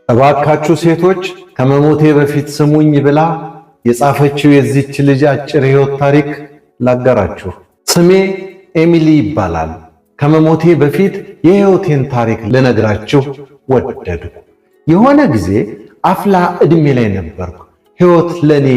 እባካችሁ ሴቶች ከመሞቴ በፊት ስሙኝ ብላ የጻፈችው የዚች ልጅ አጭር ሕይወት ታሪክ ላጋራችሁ። ስሜ ኤሚሊ ይባላል። ከመሞቴ በፊት የሕይወቴን ታሪክ ልነግራችሁ ወደድኩ። የሆነ ጊዜ አፍላ ዕድሜ ላይ ነበርኩ። ሕይወት ለኔ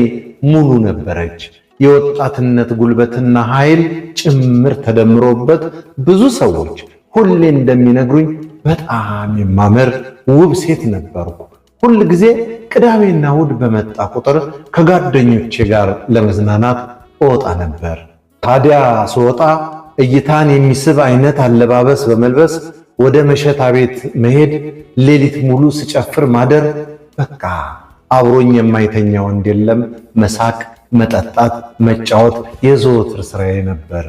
ሙሉ ነበረች። የወጣትነት ጉልበትና ኃይል ጭምር ተደምሮበት ብዙ ሰዎች ሁሌ እንደሚነግሩኝ በጣም የማምር ውብ ሴት ነበርኩ። ሁል ጊዜ ቅዳሜና እሑድ በመጣ ቁጥር ከጓደኞቼ ጋር ለመዝናናት እወጣ ነበር። ታዲያ ስወጣ እይታን የሚስብ አይነት አለባበስ በመልበስ ወደ መሸታ ቤት መሄድ፣ ሌሊት ሙሉ ስጨፍር ማደር፣ በቃ አብሮኝ የማይተኛ ወንድ የለም። መሳቅ፣ መጠጣት፣ መጫወት የዘወትር ስራዬ ነበር።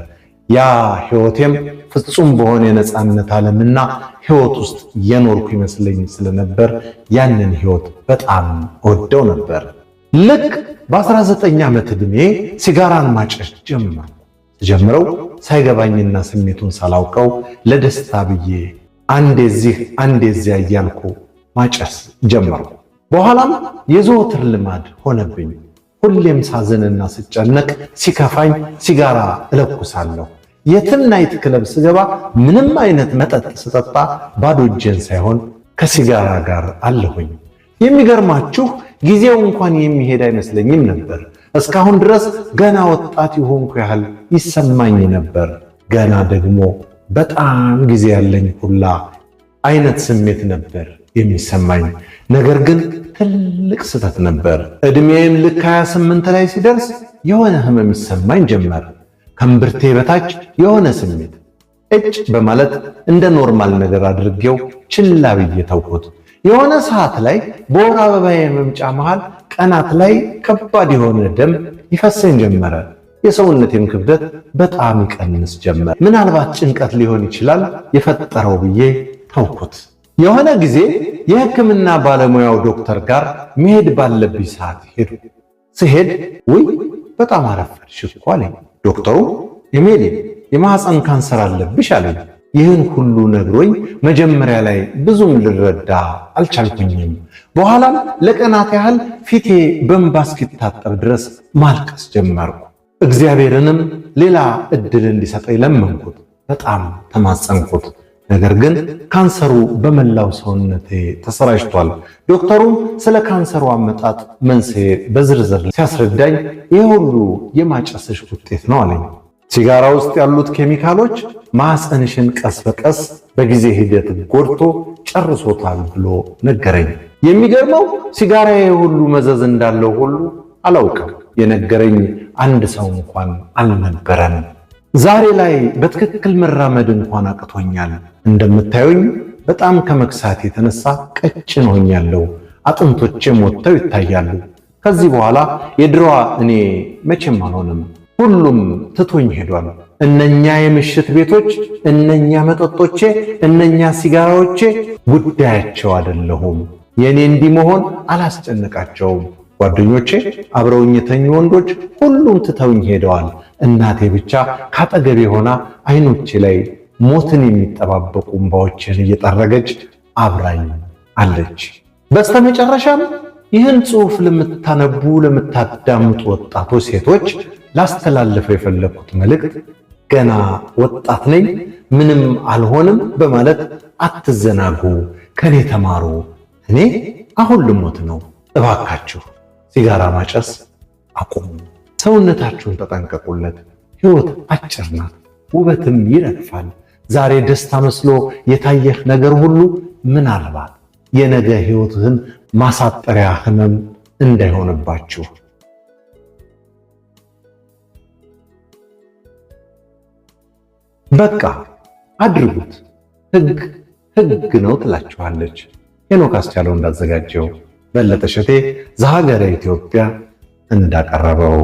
ያ ሕይወቴም ፍጹም በሆነ የነጻነት ዓለምና ሕይወት ውስጥ የኖርኩ ይመስለኝ ስለነበር ያንን ሕይወት በጣም ወደው ነበር። ልክ በ19 ዓመት ዕድሜ ሲጋራን ማጨስ ጀመረው። ሳይገባኝና ስሜቱን ሳላውቀው ለደስታ ብዬ አንዴ እዚህ አንዴ እዚያ እያልኩ ማጨስ ጀመርኩ። በኋላም የዘወትር ልማድ ሆነብኝ። ሁሌም ሳዝንና ስጨነቅ ሲከፋኝ ሲጋራ እለኩሳለሁ። የትም ናይት ክለብ ስገባ ምንም አይነት መጠጥ ስጠጣ ባዶ እጄን ሳይሆን ከሲጋራ ጋር አለሁኝ። የሚገርማችሁ ጊዜው እንኳን የሚሄድ አይመስለኝም ነበር። እስካሁን ድረስ ገና ወጣት የሆንኩ ያህል ይሰማኝ ነበር። ገና ደግሞ በጣም ጊዜ ያለኝ ሁላ አይነት ስሜት ነበር የሚሰማኝ። ነገር ግን ትልቅ ስህተት ነበር። ዕድሜም ልክ 28 ላይ ሲደርስ የሆነ ህመም ይሰማኝ ጀመር። ከእምብርቴ በታች የሆነ ስሜት እጭ በማለት እንደ ኖርማል ነገር አድርጌው ችላ ብዬ ተውኩት። የሆነ ሰዓት ላይ በወር አበባዬ መምጫ መሃል ቀናት ላይ ከባድ የሆነ ደም ይፈሰኝ ጀመረ። የሰውነቴም ክብደት በጣም ይቀንስ ጀመር። ምናልባት ጭንቀት ሊሆን ይችላል የፈጠረው ብዬ ተውኩት። የሆነ ጊዜ የሕክምና ባለሙያው ዶክተር ጋር መሄድ ባለብኝ ሰዓት ሄዱ። ስሄድ ውይ በጣም አረፈድሽ እኮ አለኝ። ዶክተሩ ኤሚሊ የማህፀን ካንሰር አለብሽ አለኝ። ይህን ሁሉ ነግሮኝ መጀመሪያ ላይ ብዙም ልረዳ አልቻልኩኝም። በኋላም ለቀናት ያህል ፊቴ በእንባ እስኪታጠብ ድረስ ማልቀስ ጀመርኩ። እግዚአብሔርንም ሌላ እድል እንዲሰጠኝ ለመንኩት። በጣም ተማጸንኩት። ነገር ግን ካንሰሩ በመላው ሰውነቴ ተሰራጭቷል። ዶክተሩም ስለ ካንሰሩ አመጣጥ መንስኤ በዝርዝር ሲያስረዳኝ ይህ ሁሉ የማጨስሽ ውጤት ነው አለኝ። ሲጋራ ውስጥ ያሉት ኬሚካሎች ማህፀንሽን ቀስ በቀስ በጊዜ ሂደት ጎድቶ ጨርሶታል ብሎ ነገረኝ። የሚገርመው ሲጋራዬ ሁሉ መዘዝ እንዳለው ሁሉ አላውቅም። የነገረኝ አንድ ሰው እንኳን አልነበረም። ዛሬ ላይ በትክክል መራመድ እንኳን አቅቶኛል። እንደምታዩኝ በጣም ከመክሳት የተነሳ ቀጭን ሆኛለሁ። አጥንቶቼም ወጥተው ይታያሉ። ከዚህ በኋላ የድሮዋ እኔ መቼም አልሆንም። ሁሉም ትቶኝ ሄዷል። እነኛ የምሽት ቤቶች፣ እነኛ መጠጦቼ፣ እነኛ ሲጋራዎቼ ጉዳያቸው አይደለሁም። የኔ እንዲህ መሆን አላስጨነቃቸውም። ጓደኞቼ፣ አብረውኝ የተኙ ወንዶች ሁሉም ትተውኝ ሄደዋል። እናቴ ብቻ ካጠገቤ ሆና አይኖቼ ላይ ሞትን የሚጠባበቁ እንባዎችን እየጠረገች አብራኝ አለች። በስተመጨረሻም ይህን ጽሑፍ ለምታነቡ ለምታዳምጡ ወጣቶች ሴቶች ላስተላልፈው የፈለኩት መልእክት ገና ወጣት ነኝ፣ ምንም አልሆንም በማለት አትዘናጉ፣ ከኔ ተማሩ። እኔ አሁን ልሞት ነው። እባካችሁ ሲጋራ ማጨስ አቁሙ። ሰውነታችሁን ተጠንቀቁለት። ሕይወት አጭር ናት፣ ውበትም ይረግፋል። ዛሬ ደስታ መስሎ የታየህ ነገር ሁሉ ምናልባት የነገ ሕይወትህን ማሳጠሪያ ህመም እንዳይሆንባችሁ። በቃ አድርጉት። ሕግ ነው ትላችኋለች ሄኖክ አስቻለው እንዳዘጋጀው፣ በለጠ ሸቴ ዘሀገረ ኢትዮጵያ እንዳቀረበው።